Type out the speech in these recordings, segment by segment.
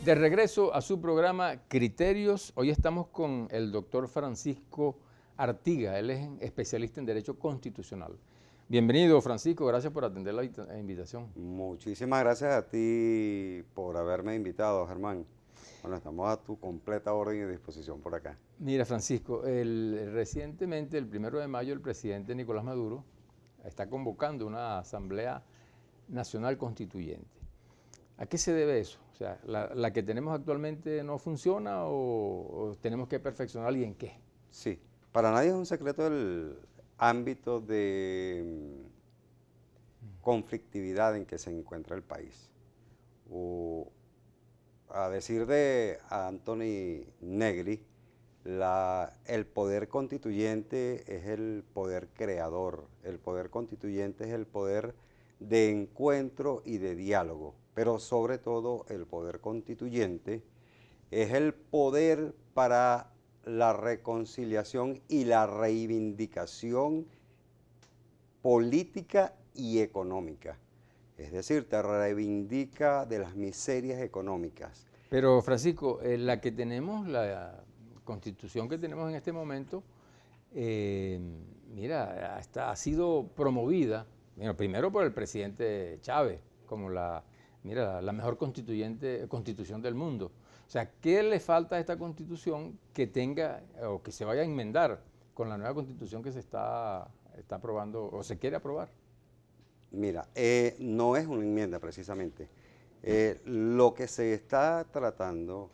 De regreso a su programa Criterios, hoy estamos con el doctor Francisco Artiga, él es especialista en Derecho Constitucional. Bienvenido, Francisco, gracias por atender la invitación. Muchísimas gracias a ti por haberme invitado, Germán. Bueno, estamos a tu completa orden y disposición por acá. Mira, Francisco, recientemente, el 1 de mayo, el presidente Nicolás Maduro está convocando una Asamblea Nacional Constituyente. ¿A qué se debe eso? O sea, ¿la que tenemos actualmente no funciona o tenemos que perfeccionarla y en qué? Sí, para nadie es un secreto el ámbito de conflictividad en que se encuentra el país. A decir de Anthony Negri, el poder constituyente es el poder creador, el poder constituyente es el poder de encuentro y de diálogo, pero sobre todo el poder constituyente es el poder para la reconciliación y la reivindicación política y económica. Es decir, te reivindica de las miserias económicas. Pero, Francisco, la que tenemos, la constitución que tenemos en este momento, mira, ha sido promovida, bueno, primero por el presidente Chávez, como la mejor constitución del mundo. O sea, ¿qué le falta a esta constitución que tenga o que se vaya a enmendar con la nueva constitución que se está aprobando o se quiere aprobar? Mira, no es una enmienda precisamente. Lo que se está tratando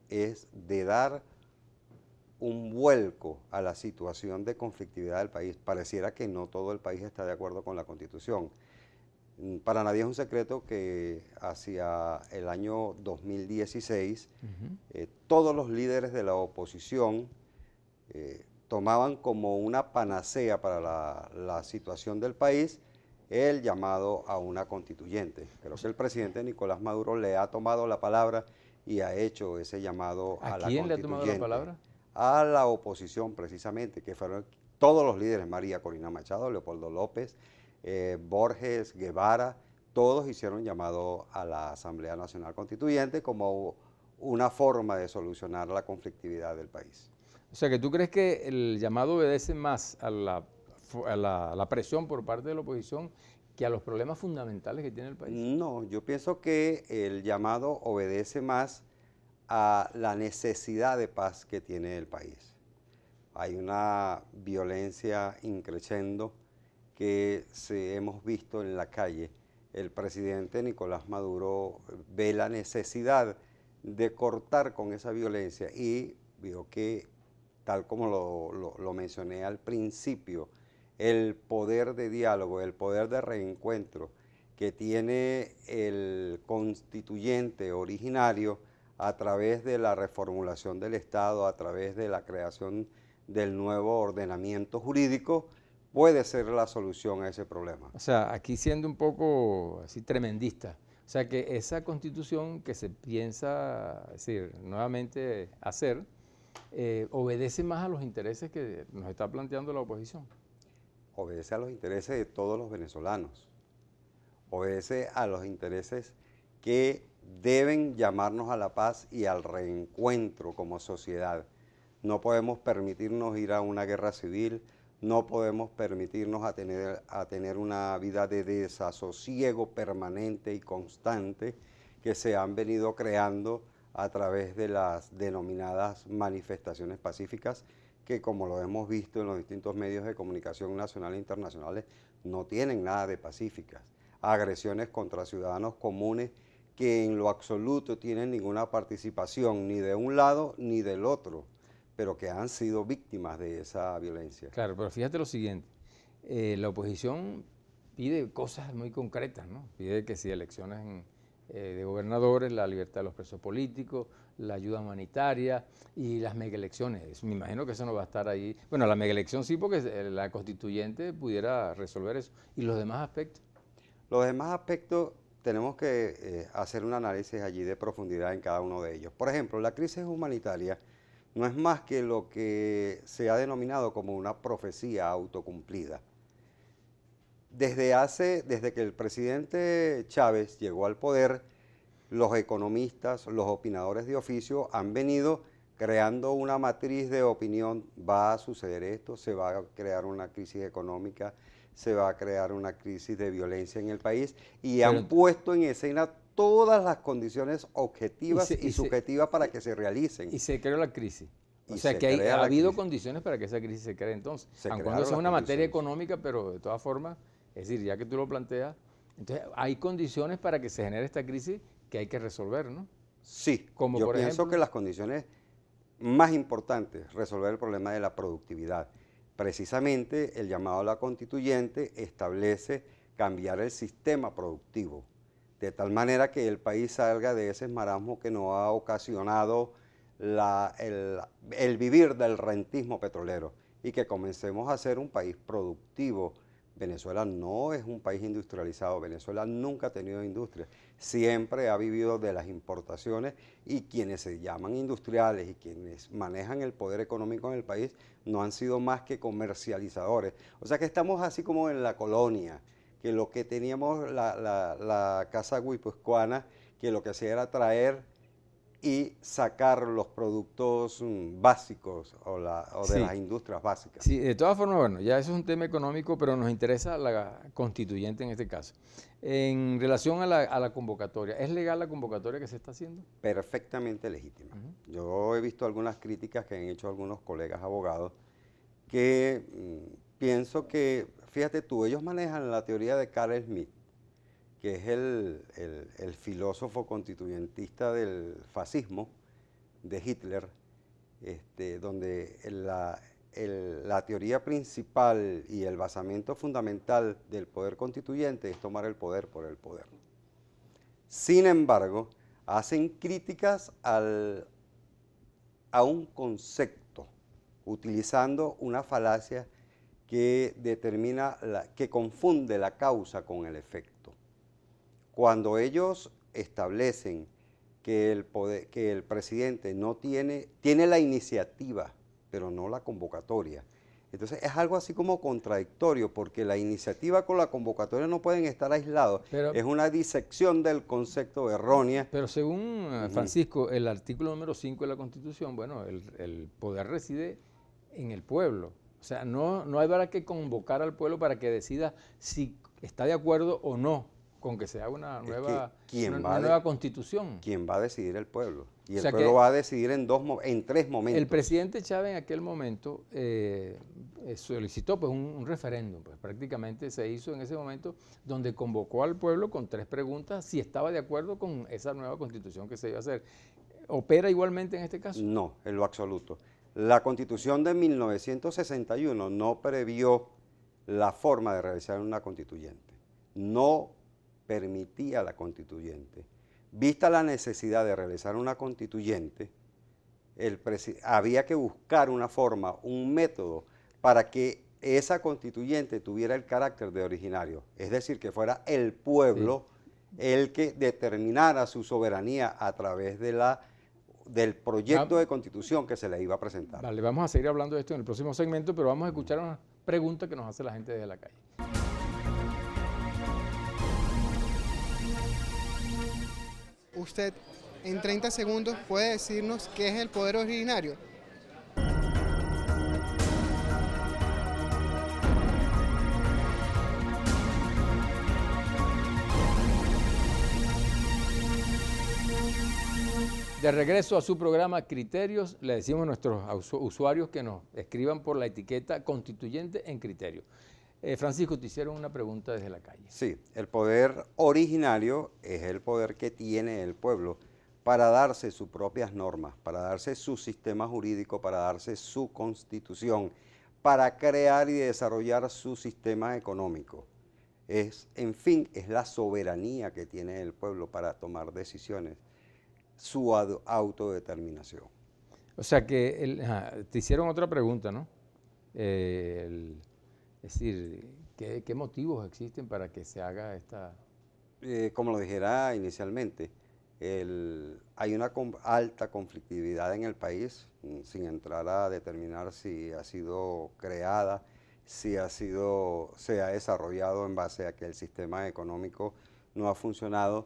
es de dar un vuelco a la situación de conflictividad del país. Pareciera que no todo el país está de acuerdo con la Constitución. Para nadie es un secreto que hacia el año 2016 todos los líderes de la oposición tomaban como una panacea para la situación del país el llamado a una constituyente. Creo que el presidente Nicolás Maduro le ha tomado la palabra y ha hecho ese llamado a la constituyente. ¿A quién le ha tomado la palabra? A la oposición precisamente, que fueron todos los líderes, María Corina Machado, Leopoldo López, Borges, Guevara, todos hicieron llamado a la Asamblea Nacional Constituyente como una forma de solucionar la conflictividad del país. O sea, que tú crees que el llamado obedece más a la presión por parte de la oposición que a los problemas fundamentales que tiene el país. No, yo pienso que el llamado obedece más a la necesidad de paz que tiene el país. Hay una violencia increciendo que hemos visto en la calle. El presidente Nicolás Maduro ve la necesidad de cortar con esa violencia y vio que, tal como lo mencioné al principio, el poder de diálogo, el poder de reencuentro que tiene el constituyente originario a través de la reformulación del Estado, a través de la creación del nuevo ordenamiento jurídico, puede ser la solución a ese problema. O sea, aquí siendo un poco así tremendista, o sea que esa constitución que se piensa, es decir, nuevamente hacer, obedece más a los intereses que nos está planteando la oposición. Obedece a los intereses de todos los venezolanos, obedece a los intereses que deben llamarnos a la paz y al reencuentro como sociedad. No podemos permitirnos ir a una guerra civil, no podemos permitirnos a tener una vida de desasosiego permanente y constante que se han venido creando a través de las denominadas manifestaciones pacíficas que, como lo hemos visto en los distintos medios de comunicación nacionales e internacionales, no tienen nada de pacíficas. Agresiones contra ciudadanos comunes que en lo absoluto tienen ninguna participación ni de un lado ni del otro, pero que han sido víctimas de esa violencia. Claro, pero fíjate lo siguiente, la oposición pide cosas muy concretas, ¿no? Pide que si elecciones de gobernadores, la libertad de los presos políticos, la ayuda humanitaria y las megaelecciones. Me imagino que eso no va a estar ahí. Bueno, la megaelección sí, porque la constituyente pudiera resolver eso. ¿Y los demás aspectos? Los demás aspectos tenemos que hacer un análisis allí de profundidad en cada uno de ellos. Por ejemplo, la crisis humanitaria no es más que lo que se ha denominado como una profecía autocumplida. Desde que el presidente Chávez llegó al poder, los economistas, los opinadores de oficio han venido creando una matriz de opinión. Va a suceder esto, se va a crear una crisis económica, se va a crear una crisis de violencia en el país y han puesto en escena todas las condiciones objetivas y subjetivas para que se realicen. Y se creó la crisis. O sea que ha habido condiciones para que esa crisis se cree entonces. Aunque no es una materia económica, pero de todas formas, es decir, ya que tú lo planteas, entonces hay condiciones para que se genere esta crisis que hay que resolver, ¿no? Sí, como yo pienso que las condiciones más importantes, resolver el problema de la productividad. Precisamente el llamado a la constituyente establece cambiar el sistema productivo, de tal manera que el país salga de ese marasmo que nos ha ocasionado el vivir del rentismo petrolero y que comencemos a ser un país productivo. Venezuela no es un país industrializado, Venezuela nunca ha tenido industria, siempre ha vivido de las importaciones y quienes se llaman industriales y quienes manejan el poder económico en el país no han sido más que comercializadores. O sea que estamos así como en la colonia, que lo que teníamos la Casa Guipuzcoana, que lo que hacía era traer y sacar los productos básicos o de las industrias básicas. Sí, de todas formas, bueno, ya eso es un tema económico, pero nos interesa la constituyente en este caso. En relación a la convocatoria, ¿es legal la convocatoria que se está haciendo? Perfectamente legítima. Yo he visto algunas críticas que han hecho algunos colegas abogados que pienso que, fíjate tú, ellos manejan la teoría de Carl Schmitt, que es el filósofo constituyentista del fascismo de Hitler, donde la teoría principal y el basamento fundamental del poder constituyente es tomar el poder por el poder. Sin embargo, hacen críticas a un concepto, utilizando una falacia que que confunde la causa con el efecto. Cuando ellos establecen que el presidente no tiene la iniciativa, pero no la convocatoria, entonces es algo así como contradictorio, porque la iniciativa con la convocatoria no pueden estar aislados. Es una disección del concepto errónea. Pero según Francisco, el artículo número 5 de la Constitución, bueno, el poder reside en el pueblo. O sea, no habrá que convocar al pueblo para que decida si está de acuerdo o no con que se haga una nueva constitución. ¿Quién va a decidir? El pueblo. Y el pueblo va a decidir en 3 momentos. El presidente Chávez en aquel momento solicitó pues, un referéndum. Pues, prácticamente se hizo en ese momento donde convocó al pueblo con 3 preguntas si estaba de acuerdo con esa nueva constitución que se iba a hacer. ¿Opera igualmente en este caso? No, en lo absoluto. La Constitución de 1961 no previó la forma de realizar una constituyente. No permitía la constituyente. Vista la necesidad de realizar una constituyente, había que buscar una forma, un método para que esa constituyente tuviera el carácter de originario, es decir, que fuera el pueblo el que determinara su soberanía a través del proyecto de constitución que se le iba a presentar. Vale, vamos a seguir hablando de esto en el próximo segmento, pero vamos a escuchar una pregunta que nos hace la gente desde la calle. Usted en 30 segundos puede decirnos qué es el poder originario. De regreso a su programa Criterios, le decimos a nuestros usuarios que nos escriban por la etiqueta constituyente en criterio. Francisco, te hicieron una pregunta desde la calle. Sí, el poder originario es el poder que tiene el pueblo para darse sus propias normas, para darse su sistema jurídico, para darse su constitución, para crear y desarrollar su sistema económico. En fin, es la soberanía que tiene el pueblo para tomar decisiones, su autodeterminación. O sea que te hicieron otra pregunta, ¿no? Es decir, ¿qué motivos existen para que se haga esta...? Como lo dijera inicialmente, hay una alta conflictividad en el país, sin entrar a determinar si ha sido creada, si se ha desarrollado en base a que el sistema económico no ha funcionado.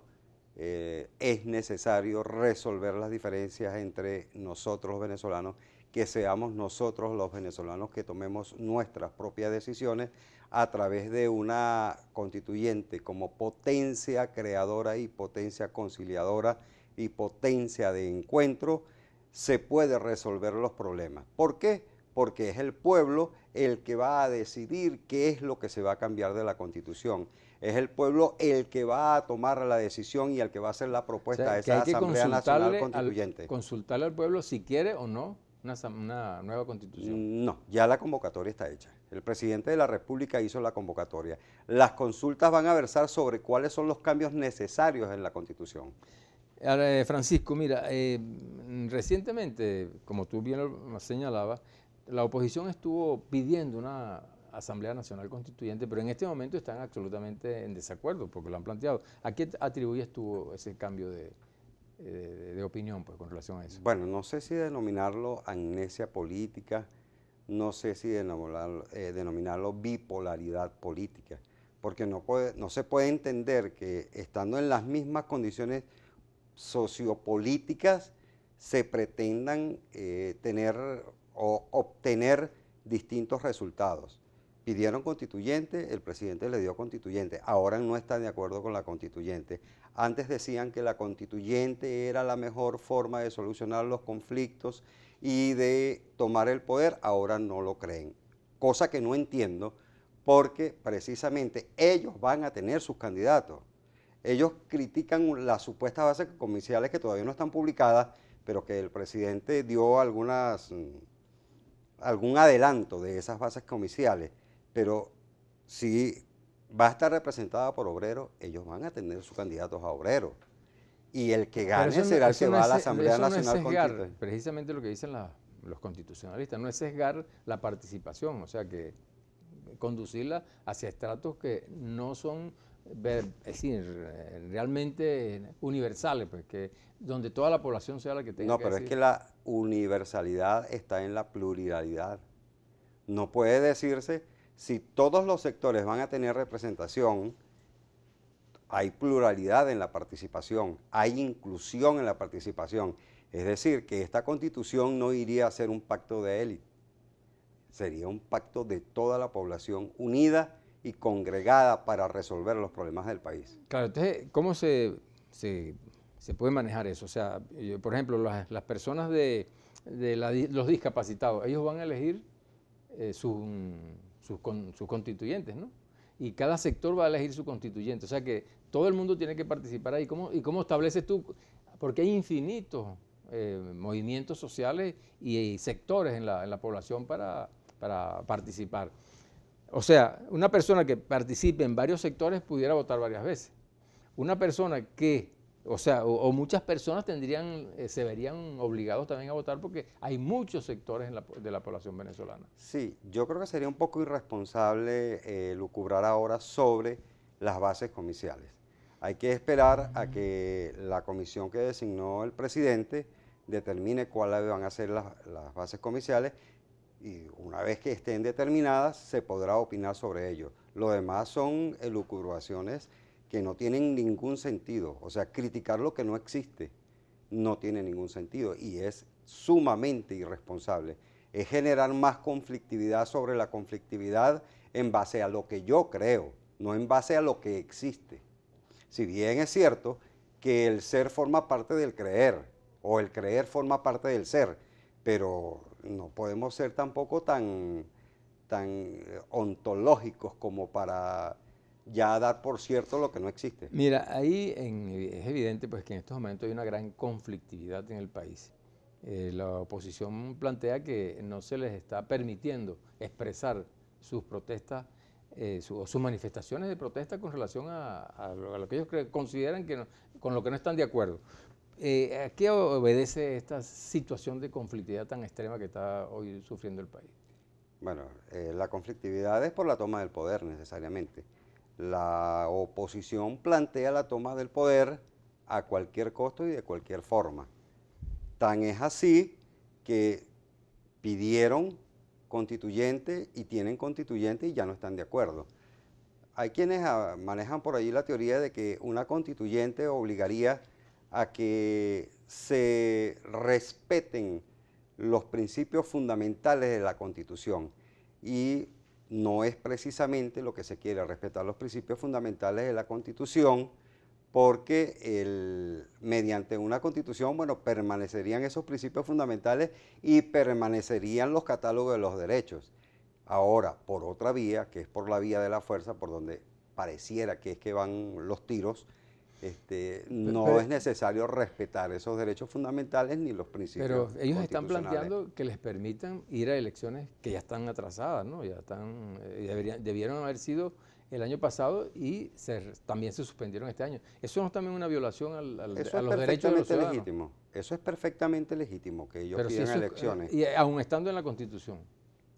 es necesario resolver las diferencias entre nosotros los venezolanos, que seamos nosotros los venezolanos que tomemos nuestras propias decisiones a través de una constituyente como potencia creadora y potencia conciliadora y potencia de encuentro, se puede resolver los problemas. ¿Por qué? Porque es el pueblo el que va a decidir qué es lo que se va a cambiar de la Constitución. Es el pueblo el que va a tomar la decisión y el que va a hacer la propuesta a esa Asamblea Nacional Constituyente. Consultarle al pueblo si quiere o no una nueva Constitución. No, ya la convocatoria está hecha. El presidente de la República hizo la convocatoria. Las consultas van a versar sobre cuáles son los cambios necesarios en la Constitución. Francisco, mira, recientemente, como tú bien lo señalabas, la oposición estuvo pidiendo una Asamblea Nacional Constituyente, pero en este momento están absolutamente en desacuerdo porque lo han planteado. ¿A qué atribuyes tú ese cambio de opinión pues, con relación a eso? Bueno, no sé si denominarlo amnesia política, no sé si denominarlo bipolaridad política, porque no se puede entender que estando en las mismas condiciones sociopolíticas se pretendan tener o obtener distintos resultados. Pidieron constituyente, el presidente le dio constituyente, ahora no están de acuerdo con la constituyente. Antes decían que la constituyente era la mejor forma de solucionar los conflictos y de tomar el poder, ahora no lo creen. Cosa que no entiendo porque precisamente ellos van a tener sus candidatos. Ellos critican las supuestas bases comerciales que todavía no están publicadas, pero que el presidente dio algún adelanto de esas bases comerciales. Pero si va a estar representada por obreros, ellos van a tener sus candidatos a obreros. Y el que gane será el que va a la Asamblea Nacional Constituyente. Precisamente lo que dicen los constitucionalistas, no es sesgar la participación, o sea que conducirla hacia estratos que no son, es decir, realmente universales, pues que donde toda la población sea la que tenga No, que pero decir. es que la universalidad está en la pluralidad. No puede decirse, si todos los sectores van a tener representación, hay pluralidad en la participación, hay inclusión en la participación. Es decir, que esta Constitución no iría a ser un pacto de élite, sería un pacto de toda la población unida y congregada para resolver los problemas del país. Claro, entonces, ¿cómo se puede manejar eso? O sea, por ejemplo, las personas los discapacitados, ellos van a elegir sus constituyentes, ¿no? Y cada sector va a elegir su constituyente, o sea que todo el mundo tiene que participar ahí. ¿Cómo estableces tú? Porque hay infinitos movimientos sociales y sectores en la población para participar. O sea, una persona que participe en varios sectores pudiera votar varias veces. Una persona que, o muchas personas se verían obligados también a votar porque hay muchos sectores de la población venezolana. Sí, yo creo que sería un poco irresponsable lucubrar ahora sobre las bases comiciales. Hay que esperar a que la comisión que designó el presidente determine cuáles van a ser las bases comiciales y una vez que estén determinadas se podrá opinar sobre ello. Lo demás son elucubraciones que no tienen ningún sentido. O sea, criticar lo que no existe no tiene ningún sentido y es sumamente irresponsable. Es generar más conflictividad sobre la conflictividad en base a lo que yo creo, no en base a lo que existe. Si bien es cierto que el ser forma parte del creer, o el creer forma parte del ser, pero no podemos ser tampoco tan ontológicos como para ya dar por cierto lo que no existe. Mira, ahí es evidente pues, que en estos momentos hay una gran conflictividad en el país. La oposición plantea que no se les está permitiendo expresar sus protestas, sus manifestaciones de protesta con relación a lo que ellos consideran con lo que no están de acuerdo. ¿A qué obedece esta situación de conflictividad tan extrema que está hoy sufriendo el país? Bueno, la conflictividad es por la toma del poder necesariamente. La oposición plantea la toma del poder a cualquier costo y de cualquier forma. Tan es así que pidieron constituyente y tienen constituyente y ya no están de acuerdo. hay quienes manejan por ahí la teoría de que una constituyente obligaría a que se respeten los principios fundamentales de la Constitución, y no es precisamente lo que se quiere, respetar los principios fundamentales de la Constitución, porque mediante una Constitución, bueno, permanecerían esos principios fundamentales y permanecerían los catálogos de los derechos. Ahora, por otra vía, que es por la vía de la fuerza, por donde pareciera que es que van los tiros, no es necesario respetar esos derechos fundamentales ni los principios Pero ellos están constitucionales. planteando que les permitan ir a elecciones que ya están atrasadas, ¿no? Ya están, debieron haber sido el año pasado y también se suspendieron este año. ¿Eso no es también una violación a los derechos de los ciudadanos? Legítimo. Eso es perfectamente legítimo, que ellos Pero pidan si elecciones. y aún estando en la Constitución.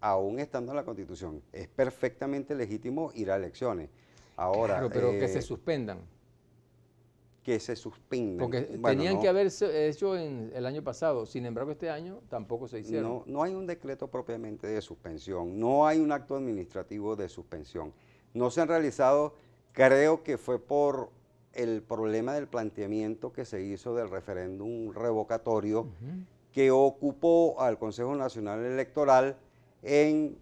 Aún estando en la Constitución, es perfectamente legítimo ir a elecciones. Ahora, Claro, pero que se suspendan. Que se suspendan. Porque tenían que haberse hecho el año pasado, sin embargo este año tampoco se hicieron. No hay un decreto propiamente de suspensión, no hay un acto administrativo de suspensión. No se han realizado, creo que fue por el problema del planteamiento que se hizo del referéndum revocatorio, que ocupó al Consejo Nacional Electoral en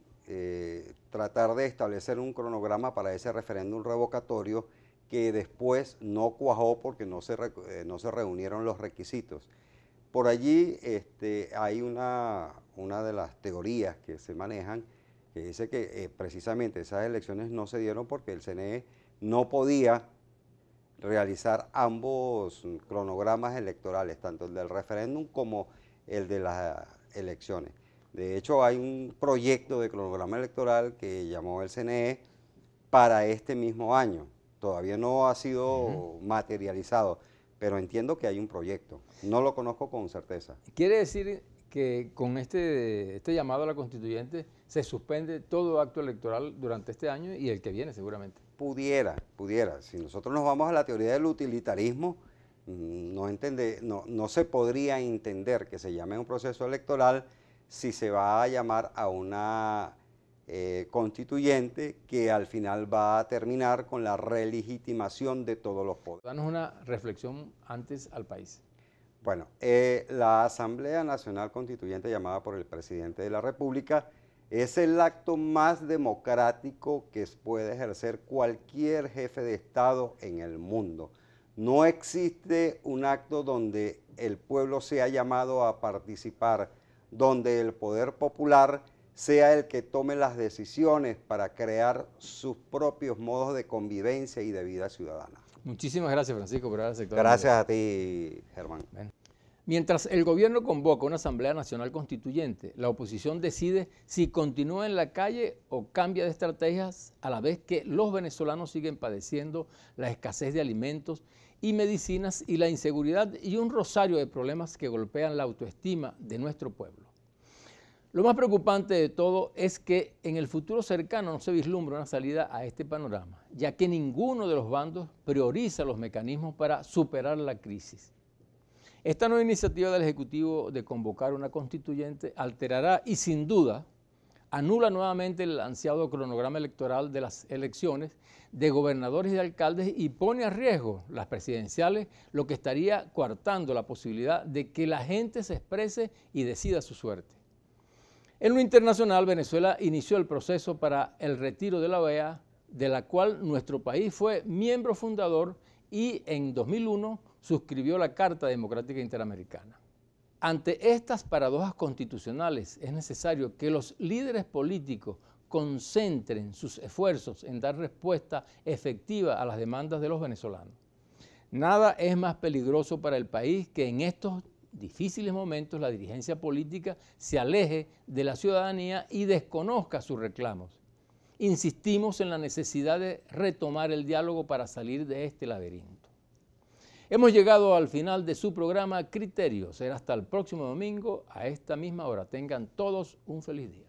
tratar de establecer un cronograma para ese referéndum revocatorio, que después no cuajó porque no se reunieron los requisitos. Por allí hay una de las teorías que se manejan que dice que precisamente esas elecciones no se dieron porque el CNE no podía realizar ambos cronogramas electorales, tanto el del referéndum como el de las elecciones. De hecho, hay un proyecto de cronograma electoral que llamó el CNE para este mismo año. Todavía no ha sido materializado, pero entiendo que hay un proyecto. No lo conozco con certeza. Quiere decir que con este llamado a la constituyente se suspende todo acto electoral durante este año y el que viene seguramente. Pudiera. Si nosotros nos vamos a la teoría del utilitarismo, no se podría entender que se llame un proceso electoral si se va a llamar a una constituyente que al final va a terminar con la relegitimación de todos los poderes. Danos una reflexión antes al país. Bueno, la Asamblea Nacional Constituyente llamada por el presidente de la República es el acto más democrático que puede ejercer cualquier jefe de Estado en el mundo. No existe un acto donde el pueblo sea llamado a participar, donde el poder popular sea el que tome las decisiones para crear sus propios modos de convivencia y de vida ciudadana. Muchísimas gracias, Francisco, por haber aceptado. Gracias a ti, Germán. Bien. Mientras el gobierno convoca una Asamblea Nacional Constituyente, la oposición decide si continúa en la calle o cambia de estrategias, a la vez que los venezolanos siguen padeciendo la escasez de alimentos y medicinas y la inseguridad y un rosario de problemas que golpean la autoestima de nuestro pueblo. Lo más preocupante de todo es que en el futuro cercano no se vislumbra una salida a este panorama, ya que ninguno de los bandos prioriza los mecanismos para superar la crisis. Esta nueva iniciativa del Ejecutivo de convocar una constituyente alterará y sin duda anula nuevamente el ansiado cronograma electoral de las elecciones de gobernadores y de alcaldes y pone a riesgo las presidenciales, lo que estaría coartando la posibilidad de que la gente se exprese y decida su suerte. En lo internacional, Venezuela inició el proceso para el retiro de la OEA, de la cual nuestro país fue miembro fundador y en 2001 suscribió la Carta Democrática Interamericana. Ante estas paradojas constitucionales es necesario que los líderes políticos concentren sus esfuerzos en dar respuesta efectiva a las demandas de los venezolanos. Nada es más peligroso para el país que en estos difíciles momentos la dirigencia política se aleje de la ciudadanía y desconozca sus reclamos. Insistimos en la necesidad de retomar el diálogo para salir de este laberinto. Hemos llegado al final de su programa Criterios. Será hasta el próximo domingo a esta misma hora. Tengan todos un feliz día.